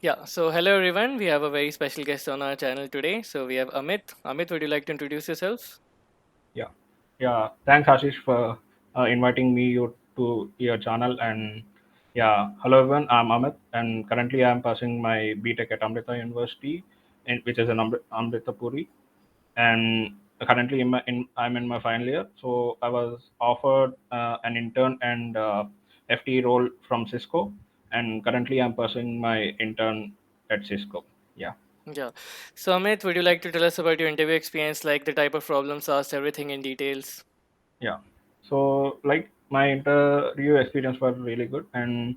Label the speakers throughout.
Speaker 1: Yeah, so hello everyone. We have a very special guest on our channel today. So we have Amit. Amit, would you like to introduce yourself?
Speaker 2: Yeah, yeah. Thanks, Ashish, for inviting me to your channel. And yeah, hello everyone. I'm Amit, and currently I'm pursuing my BTech at Amrita University, which is in Amrita Puri. And currently I'm in my final year. So I was offered an intern and FT role from Cisco, and currently I'm pursuing my intern at Cisco. Yeah.
Speaker 1: Yeah. So Amit, would you like to tell us about your interview experience, like the type of problems asked, everything in details?
Speaker 2: Yeah. So like my interview experience was really good, and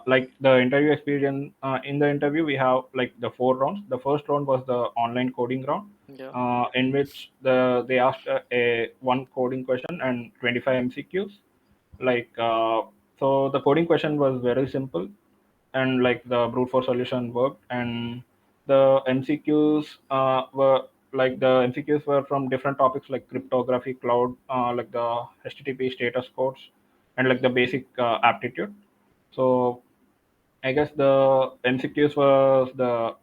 Speaker 2: like the interview experience in the interview we have like the four rounds. The first round was the online coding round,
Speaker 1: Yeah.
Speaker 2: in which they asked a one coding question and 25 MCQs. Like so the coding question was very simple, and like the brute force solution worked, and the MCQs were from different topics like cryptography, cloud, like the HTTP status codes, and like the basic aptitude. So I guess the MCQs was the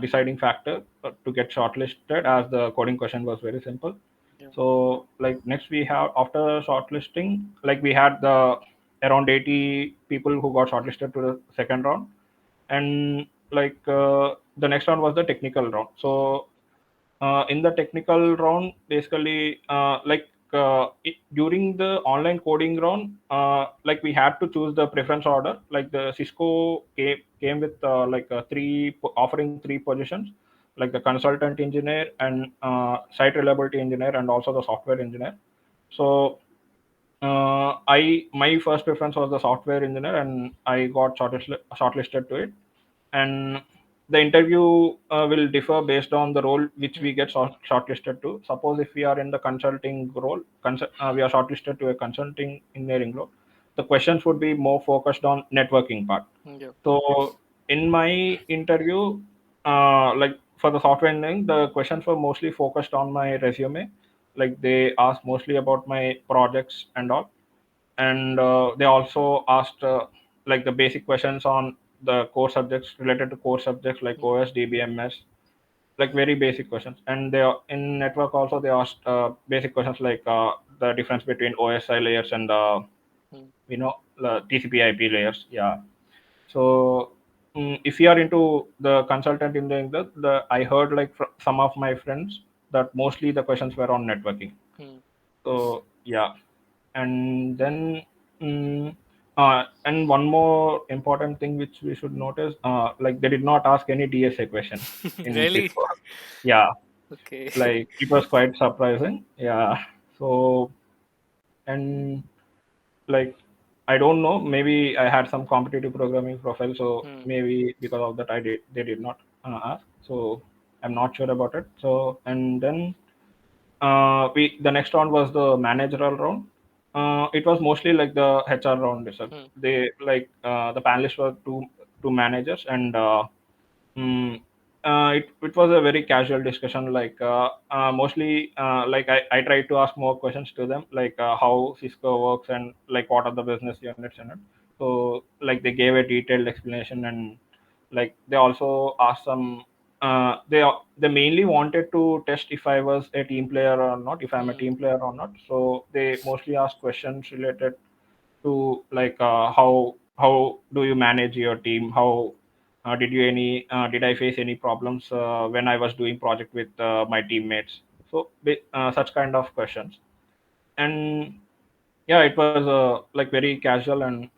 Speaker 2: deciding factor to get shortlisted, as the coding question was very simple.
Speaker 1: Yeah.
Speaker 2: So like next we have, after shortlisting, like we had the around 80 people who got shortlisted to the second round, and like the next round was the technical round.
Speaker 1: Mhm.
Speaker 2: So in the technical round, basically, during the online coding round, like we had to choose the preference order. Like the Cisco came with offering three positions, like the consultant engineer and site reliability engineer, and also the software engineer. So I my first preference was the software engineer, and I got shortlisted to it. And the interview will differ based on the role which we
Speaker 1: Mhm.
Speaker 2: get shortlisted to. Suppose if we are in the consulting role, we are shortlisted to a consulting engineering role. The questions would be more focused on networking part.
Speaker 1: Yeah.
Speaker 2: So in my interview, like for the software engineering, the questions were mostly focused on my resume. Like they asked mostly about my projects and all, and they also asked like the basic questions on the core subjects, related to core subjects like
Speaker 1: Mhm.
Speaker 2: OS, DBMS, like very basic questions. And they in network also they asked basic questions like the difference between OSI layers and
Speaker 1: Mhm.
Speaker 2: the TCP/IP layers. Yeah. So if you are into the consultant in the I heard like some of my friends that mostly the questions were on networking.
Speaker 1: Mhm.
Speaker 2: So yeah, and then and one more important thing which we should notice, like they did not ask any DSA question in
Speaker 1: Really?
Speaker 2: Cisco. Yeah,
Speaker 1: Okay.
Speaker 2: like it was quite surprising. Yeah. So and like I don't know, maybe I had some competitive programming profile, so
Speaker 1: Hmm.
Speaker 2: maybe because of that I did they did not ask. So I'm not sure about it. So and then we the next round was the managerial round. It was mostly like the HR round itself.
Speaker 1: Hmm.
Speaker 2: They like the panelists were two managers, and mm, it was a very casual discussion. Like mostly like I tried to ask more questions to them, like how Cisco works and like what are the business units in it. So like they gave a detailed explanation, and like they also asked some they mainly wanted to test if I was a team player or not, if I'm a
Speaker 1: Hmm.
Speaker 2: team player or not. So they mostly asked questions related to like how do you manage your team, how did I face any problems when I was doing project with my teammates. So such kind of questions. And yeah, it was like very casual, and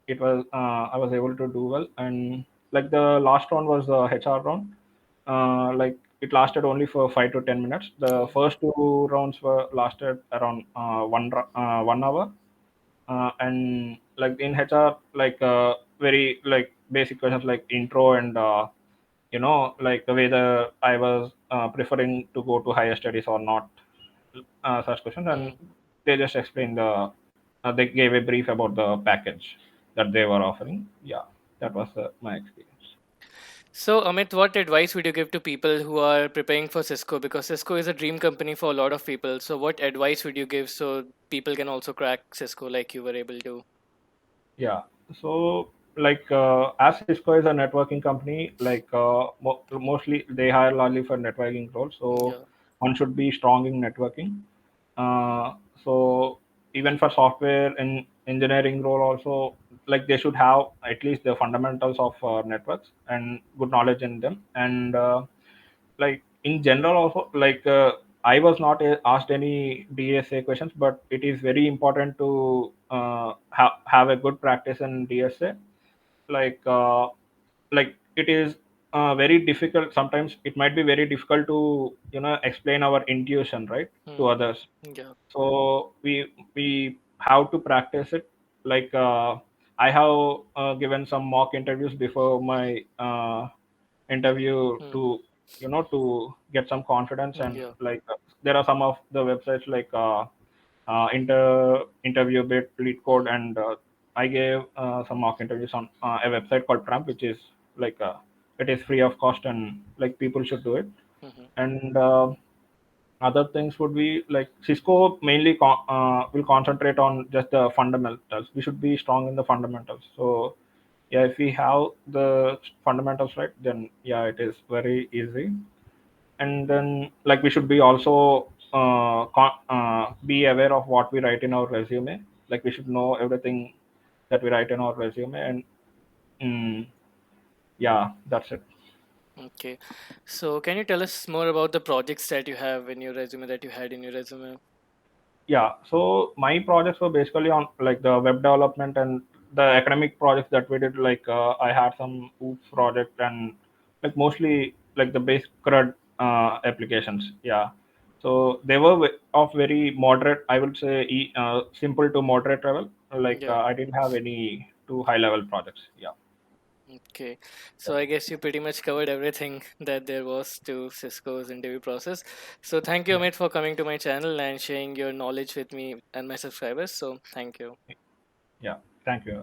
Speaker 2: it was I was able to do well. And like the last round was the HR round. Like it lasted only for 5 to 10 minutes. The
Speaker 1: Oh.
Speaker 2: first two rounds were lasted around 1 hour. And like in HR, like very like basic questions like intro, and like the way the I was preferring to go to higher studies or not, such questions. And
Speaker 1: Hmm.
Speaker 2: they just explained they gave a brief about the package that they were offering. Yeah, that was my experience.
Speaker 1: So, Amit, what advice would you give to people who are preparing for Cisco? Because Cisco is a dream company for a lot of people. So, what advice would you give so people can also crack Cisco like you were able to?
Speaker 2: Yeah. So. as Cisco is a networking company, mostly they hire largely for networking roles. So
Speaker 1: Yeah.
Speaker 2: one should be strong in networking. So even for software and engineering role also, like they should have at least the fundamentals of networks and good knowledge in them. And like in general also, I was not asked any DSA questions, but it is very important to have a good practice in DSA. like uh, it is very difficult. Sometimes it might be very difficult to explain our intuition, right, to
Speaker 1: Hmm.
Speaker 2: others.
Speaker 1: Yeah.
Speaker 2: So we have to practice it. I have given some mock interviews before my interview
Speaker 1: Hmm.
Speaker 2: to to get some confidence. And
Speaker 1: Yeah.
Speaker 2: there are some of the websites interview bit lead code.
Speaker 1: Hmm.
Speaker 2: And I gave some mock interviews on a website called Trump, which is like it is free of cost, and like people should do it.
Speaker 1: Hmm.
Speaker 2: And other things would be like Cisco mainly will concentrate on just the fundamentals. We should be strong in the fundamentals. So yeah, if we have the fundamentals right, then yeah, it is very easy. And then like we should be also be aware of what we write in our resume. Like we should know everything that we write in our resume. And mm, yeah, that's it.
Speaker 1: Okay. So can you tell us more about the projects that you have in your resume that you had in your resume?
Speaker 2: Yeah, so my projects were basically on like the web development and the academic projects that we did. I had some oops project, and like mostly like the base CRUD applications. Yeah, so they were of very moderate, I would say, simple to moderate level.
Speaker 1: Yeah.
Speaker 2: I didn't have any too high level projects. Yeah.
Speaker 1: Okay. So I guess you pretty much covered everything that there was to Cisco's interview process. So thank you,
Speaker 2: Yeah.
Speaker 1: Amit, for coming to my channel and sharing your knowledge with me and my subscribers. So thank you.
Speaker 2: Yeah, thank you.